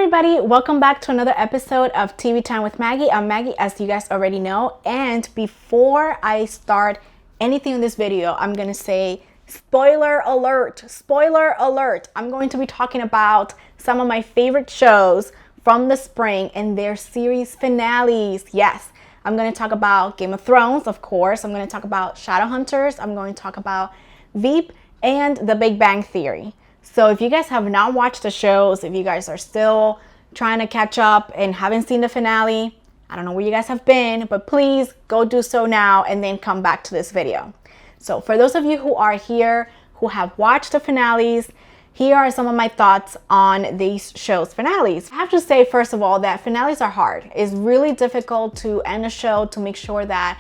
everybody, welcome back to another episode of TV Time with Maggie. I'm Maggie, as you guys already know, and before I start anything in this video, I'm gonna say spoiler alert, spoiler alert. I'm going to be talking about some of my favorite shows from the spring and their series finales. Yes, I'm going to talk about Game of Thrones, of course. I'm going to talk about Shadowhunters. I'm going to talk about Veep and The Big Bang Theory. So if you guys have not watched the shows, if you guys are still trying to catch up and haven't seen the finale, I don't know where you guys have been, but please go do so now and then come back to this video. So for those of you who are here, who have watched the finales, here are some of my thoughts on these shows' finales. I have to say, first of all, that finales are hard. It's really difficult to end a show, to make sure that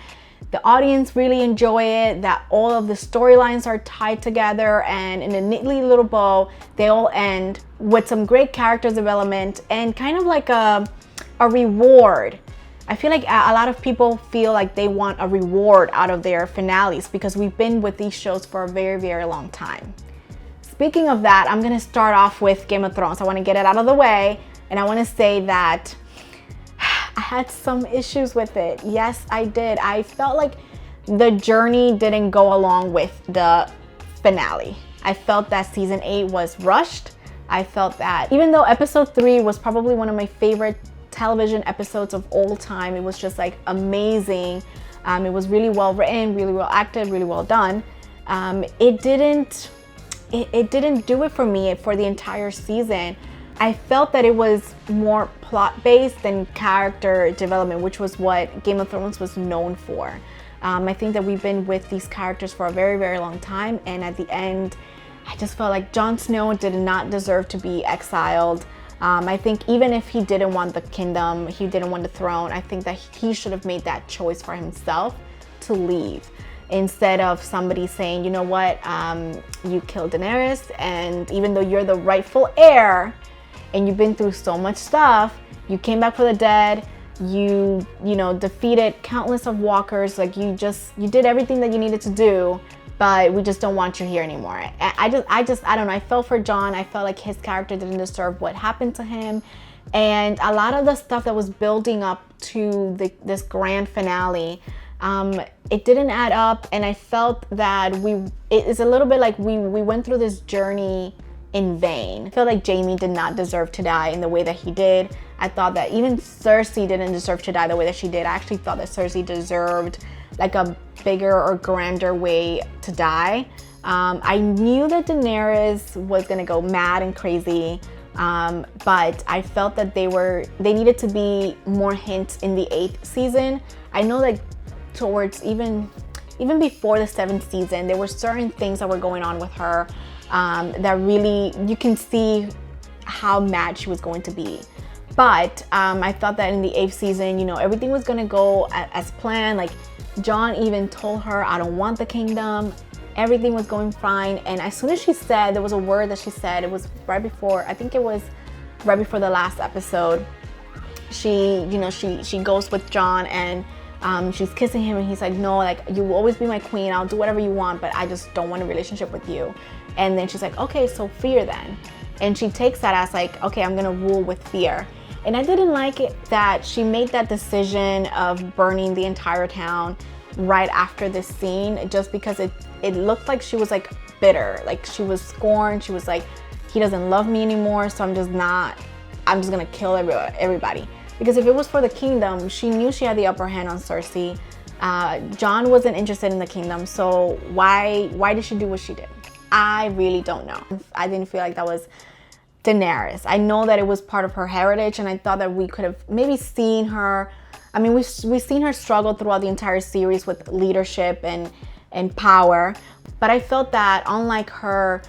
the audience really enjoy it, that all of the storylines are tied together and in a neatly little bow, they all end with some great character development and kind of like a reward. I feel like a lot of people feel like they want a reward out of their finales because we've been with these shows for a very, very long time. Speaking of that, I'm gonna start off with Game of Thrones. I wanna get it out of the way, and I wanna say that I had some issues with it. Yes, I did. I felt like the journey didn't go along with the finale. I felt that season 8 was rushed. I felt that even though episode 3 was probably one of my favorite television episodes of all time, it was just like amazing. It was really well written, really well acted, really well done. It didn't do it for me for the entire season. I felt that it was more plot-based than character development, which was what Game of Thrones was known for. I think that we've been with these characters for a very, very long time, and at the end, I just felt like Jon Snow did not deserve to be exiled. I think even if he didn't want the kingdom, he didn't want the throne, I think that he should have made that choice for himself to leave. Instead of somebody saying, you know what, you killed Daenerys, and even though you're the rightful heir and you've been through so much stuff, you came back from the dead, you defeated countless of walkers, like you did everything that you needed to do, but we just don't want you here anymore. I don't know, I felt for Jon. I felt like his character didn't deserve what happened to him, and a lot of the stuff that was building up to this grand finale, it didn't add up, and I felt that it's a little bit like we went through this journey in vain. I feel like Jaime did not deserve to die in the way that he did. I thought that even Cersei didn't deserve to die the way that she did. I actually thought that Cersei deserved like a bigger or grander way to die. I knew that Daenerys was gonna go mad and crazy, but I felt that they needed to be more hints in the 8th season. I know that towards even before the 7th season, there were certain things that were going on with her that really, you can see how mad she was going to be. But I thought that in the 8th season, everything was gonna go as planned. Like Jon even told her, I don't want the kingdom. Everything was going fine. And as soon as she said, there was a word that she said, it was right before, I think it was right before the last episode. She goes with Jon and she's kissing him, and he's like, no, like, you will always be my queen, I'll do whatever you want, but I just don't want a relationship with you. And then she's like, okay, so fear then. And she takes that as like, okay, I'm gonna rule with fear. And I didn't like it that she made that decision of burning the entire town right after this scene, just because it looked like she was like bitter, like she was scorned. She was like, he doesn't love me anymore, so I'm just gonna kill everybody. Because if it was for the kingdom, she knew she had the upper hand on Cersei. Jon wasn't interested in the kingdom, so why did she do what she did? I really don't know. I didn't feel like that was Daenerys. I know that it was part of her heritage, and I thought that we could have maybe seen her. I mean, we've seen her struggle throughout the entire series with leadership and power, but I felt that unlike her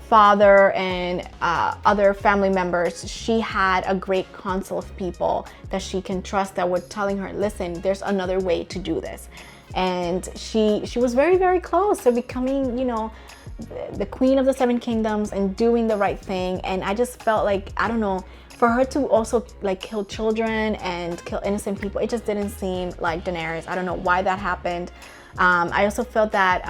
father and other family members, she had a great council of people that she can trust that were telling her, listen, there's another way to do this. And she was very, very close to becoming, the queen of the 7 kingdoms and doing the right thing. And I just felt like, I don't know, for her to also like kill children and kill innocent people, it just didn't seem like Daenerys. I don't know why that happened. I also felt that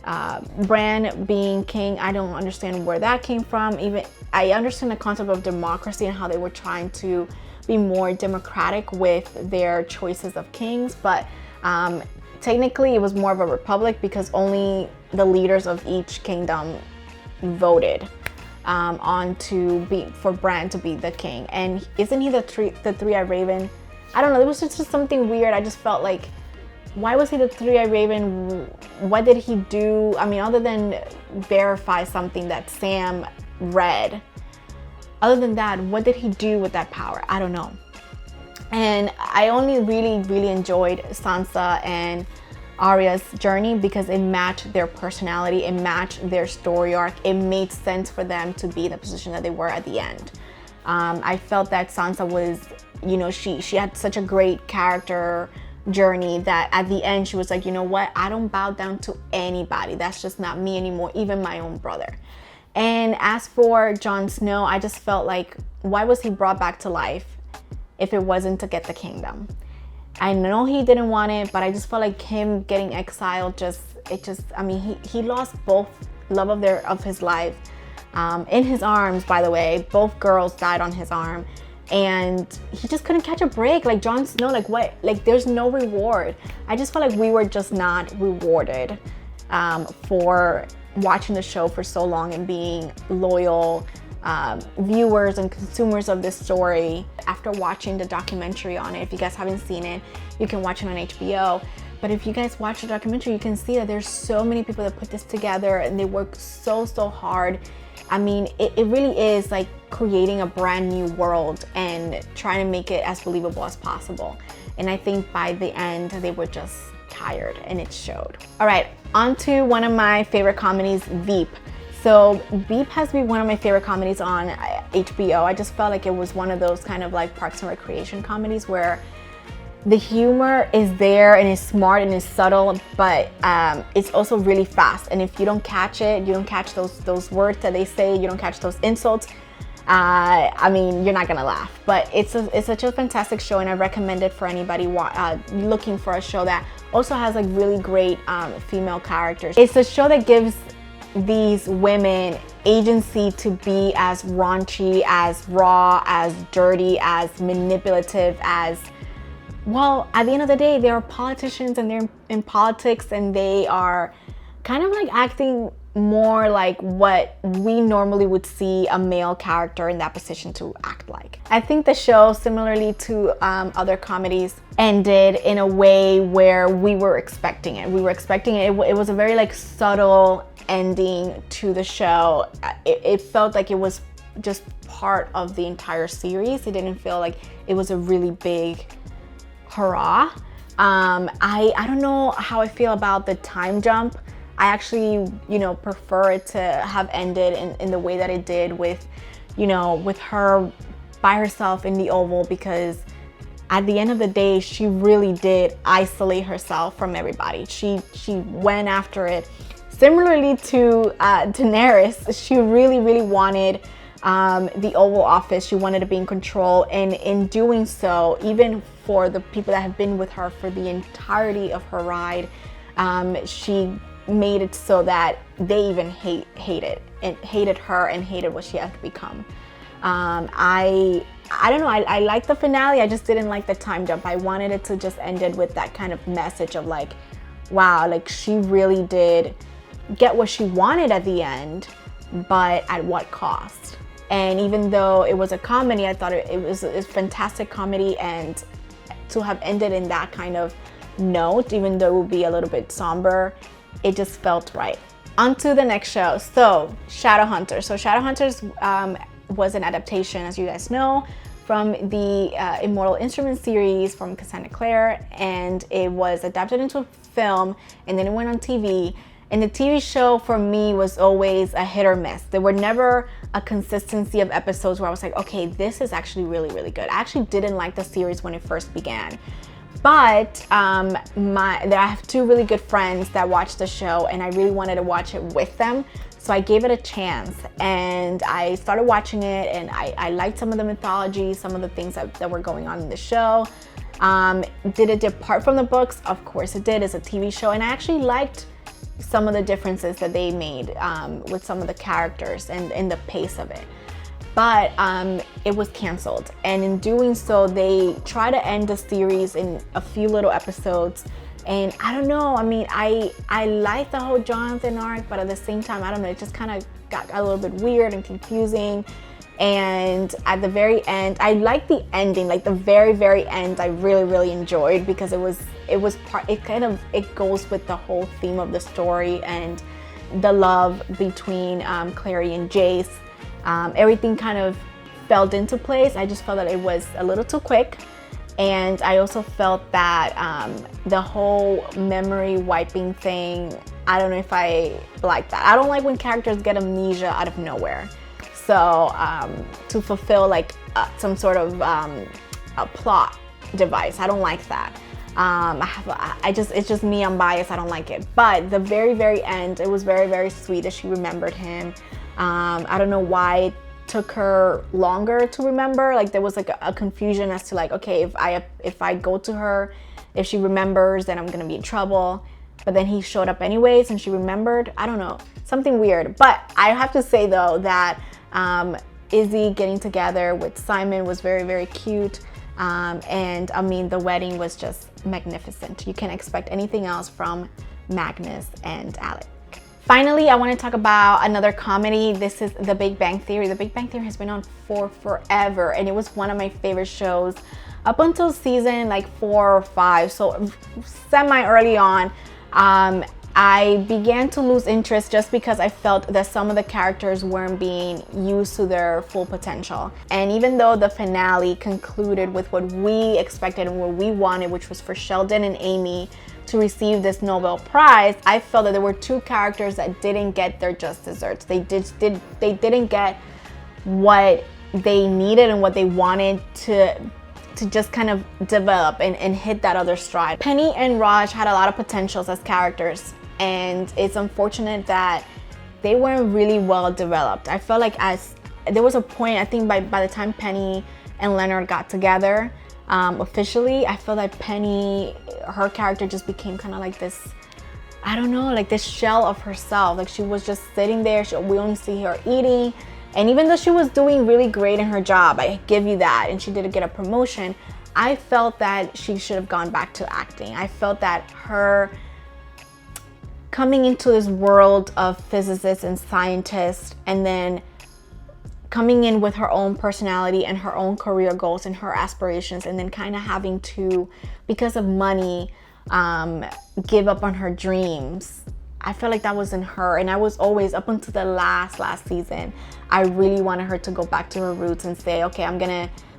Bran being king, I don't understand where that came from. Even I understand the concept of democracy and how they were trying to be more democratic with their choices of kings, but technically it was more of a republic because only the leaders of each kingdom voted on to be for Bran to be the king. And isn't he the three-eyed raven? I don't know, it was just something weird. I just felt like, why was he the three-eyed raven? What did he do? I mean, other than verify something that Sam read, other than that, what did he do with that power? I don't know. And I only really enjoyed Sansa and Arya's journey because it matched their personality, it matched their story arc, it made sense for them to be in the position that they were at the end. I felt that Sansa was, you know, she had such a great character journey that at the end she was like, you know what, I don't bow down to anybody. That's just not me anymore, even my own brother. And as for Jon Snow, I just felt like, why was he brought back to life if it wasn't to get the kingdom? I know he didn't want it, but I just felt like him getting exiled I mean, he lost both love of his life in his arms, by the way. Both girls died on his arm, and he just couldn't catch a break. Like Jon Snow, like what? Like there's no reward. I just felt like we were just not rewarded for watching the show for so long and being loyal viewers and consumers of this story. After watching the documentary on it, if you guys haven't seen it, you can watch it on HBO. But if you guys watch the documentary, you can see that there's so many people that put this together and they work so hard. I mean, it really is like creating a brand new world and trying to make it as believable as possible. And I think by the end, they were just tired and it showed. All right, on to one of my favorite comedies, Veep. So Veep has been one of my favorite comedies on HBO. I just felt like it was one of those kind of like Parks and Recreation comedies where the humor is there and it's smart and it's subtle, but it's also really fast. And if you don't catch it, you don't catch those words that they say, you don't catch those insults, I mean, you're not gonna laugh. But it's such a fantastic show, and I recommend it for anybody looking for a show that also has like really great female characters. It's a show that gives these women agency to be as raunchy, as raw, as dirty, as manipulative, as, well, at the end of the day, they are politicians and they're in politics, and they are kind of like acting more like what we normally would see a male character in that position to act like. I think the show, similarly to other comedies, ended in a way where we were expecting it. We were expecting it. It was a very like subtle ending to the show. It felt like it was just part of the entire series. It didn't feel like it was a really big hurrah. I don't know how I feel about the time jump. I actually, you know, prefer it to have ended in the way that it did with, you know, with her by herself in the Oval, because at the end of the day, she really did isolate herself from everybody. She went after it. Similarly to Daenerys, she really wanted the Oval Office. She wanted to be in control, and in doing so, even for the people that have been with her for the entirety of her ride, she made it so that they even hated her and hated what she had to become. I don't know, I like the finale. I just didn't like the time jump. I wanted it to just ended with that kind of message of like, wow, like she really did get what she wanted at the end, but at what cost? And even though it was a comedy, I thought it was a fantastic comedy, and to have ended in that kind of note, even though it would be a little bit somber, it just felt right. On to the next show. So Shadowhunters. So Shadowhunters was an adaptation, as you guys know, from the Immortal Instruments series from Cassandra Clare, and it was adapted into a film, and then it went on TV. And the TV show for me was always a hit or miss. There were never a consistency of episodes where I was like, okay, this is actually really good. I actually didn't like the series when it first began. But I have two really good friends that watch the show, and I really wanted to watch it with them. So I gave it a chance, and I started watching it, and I liked some of the mythology, some of the things that were going on in the show. Did it depart from the books? Of course it did. It's a TV show, and I actually liked some of the differences that they made with some of the characters and the pace of it. But it was canceled, and in doing so, they try to end the series in a few little episodes. And I don't know, I mean, I like the whole Jonathan arc, but at the same time, I don't know, it just kind of got a little bit weird and confusing. And at the very end, I like the ending, like the very end, I really enjoyed, because it goes with the whole theme of the story and the love between Clary and Jace. Everything kind of fell into place. I just felt that it was a little too quick. And I also felt that the whole memory wiping thing, I don't know if I like that. I don't like when characters get amnesia out of nowhere. So to fulfill like some sort of a plot device, I don't like that. It's just me, I'm biased, I don't like it. But the very end, it was very sweet that she remembered him. I don't know why it took her longer to remember. Like there was like a confusion as to like, okay, if I go to her, if she remembers, then I'm gonna be in trouble. But then he showed up anyways and she remembered. I don't know, something weird. But I have to say though that Izzy getting together with Simon was very cute. And I mean, the wedding was just magnificent. You can't expect anything else from Magnus and Alec. Finally, I want to talk about another comedy. This is The Big Bang Theory. The Big Bang Theory has been on for forever, and it was one of my favorite shows up until season like 4 or 5. So semi early on, I began to lose interest just because I felt that some of the characters weren't being used to their full potential. And even though the finale concluded with what we expected and what we wanted, which was for Sheldon and Amy to receive this Nobel Prize, I felt that there were 2 characters that didn't get their just desserts. They didn't get what they needed and what they wanted to just kind of develop and hit that other stride. Penny and Raj had a lot of potentials as characters, and it's unfortunate that they weren't really well developed. I felt like there was a point, I think by the time Penny and Leonard got together officially, I feel like Penny, her character just became kind of like this, I don't know, like this shell of herself. Like she was just sitting there, we only see her eating. And even though she was doing really great in her job, I give you that, and she did get a promotion, I felt that she should have gone back to acting. I felt that her coming into this world of physicists and scientists, and then coming in with her own personality and her own career goals and her aspirations, and then kind of having to, because of money, give up on her dreams. I felt like that wasn't her, and I was always, up until the last season, I really wanted her to go back to her roots and say, okay,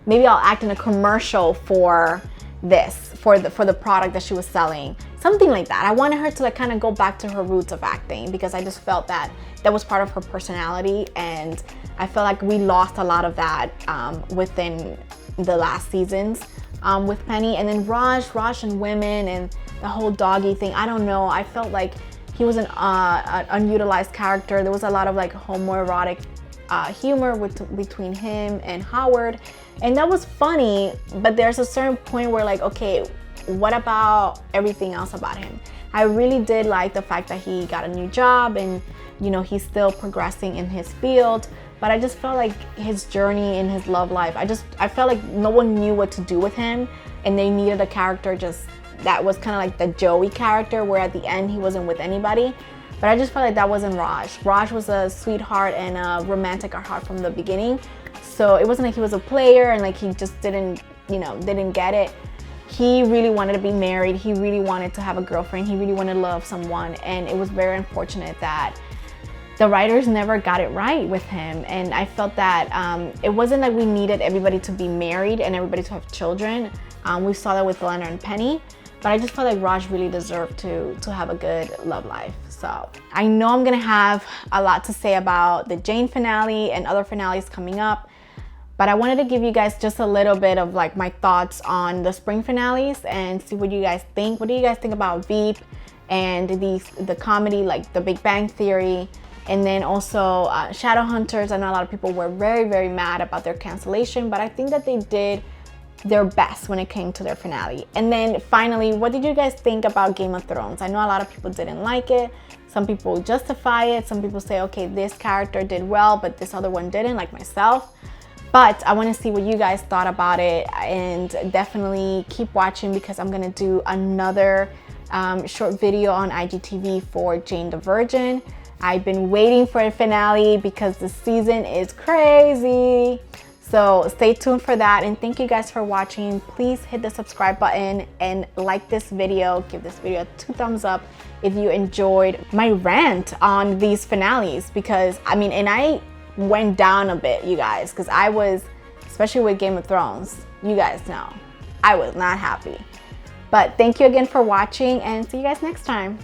maybe I'll act in a commercial for this, for the product that she was selling, something like that. I wanted her to like kind of go back to her roots of acting, because I just felt that was part of her personality, and I felt like we lost a lot of that within the last seasons with Penny. And then Raj and women and the whole doggy thing, I don't know, I felt like he was an unutilized character. There was a lot of like homoerotic humor between him and Howard, and that was funny, but there's a certain point where like, okay, what about everything else about him? I really did like the fact that he got a new job, and you know, he's still progressing in his field, but I just felt like his journey in his love life, I felt like no one knew what to do with him, and they needed a character just that was kind of like the Joey character, where at the end he wasn't with anybody. But I just felt like that wasn't Raj. Raj was a sweetheart and a romantic at heart from the beginning. So it wasn't like he was a player and like he just didn't get it. He really wanted to be married. He really wanted to have a girlfriend. He really wanted to love someone. And it was very unfortunate that the writers never got it right with him. And I felt that it wasn't like we needed everybody to be married and everybody to have children. We saw that with Leonard and Penny. But I just felt like Raj really deserved to have a good love life. So I know I'm gonna have a lot to say about the Jane finale and other finales coming up, but I wanted to give you guys just a little bit of like my thoughts on the spring finales and see what you guys think. What do you guys think about Veep and the comedy like The Big Bang Theory? And then also Shadowhunters. I know a lot of people were very mad about their cancellation, but I think that they did their best when it came to their finale. And then finally, what did you guys think about Game of Thrones? I know a lot of people didn't like it. Some people justify it. Some people say, okay, this character did well, but this other one didn't, like myself. But I want to see what you guys thought about it, and definitely keep watching because I'm going to do another short video on IGTV for Jane the Virgin. I've been waiting for a finale because the season is crazy. So stay tuned for that, and thank you guys for watching. Please hit the subscribe button and like this video. Give this video 2 thumbs up if you enjoyed my rant on these finales, because I mean, and I went down a bit, you guys, because I was, especially with Game of Thrones, you guys know, I was not happy. But thank you again for watching, and see you guys next time.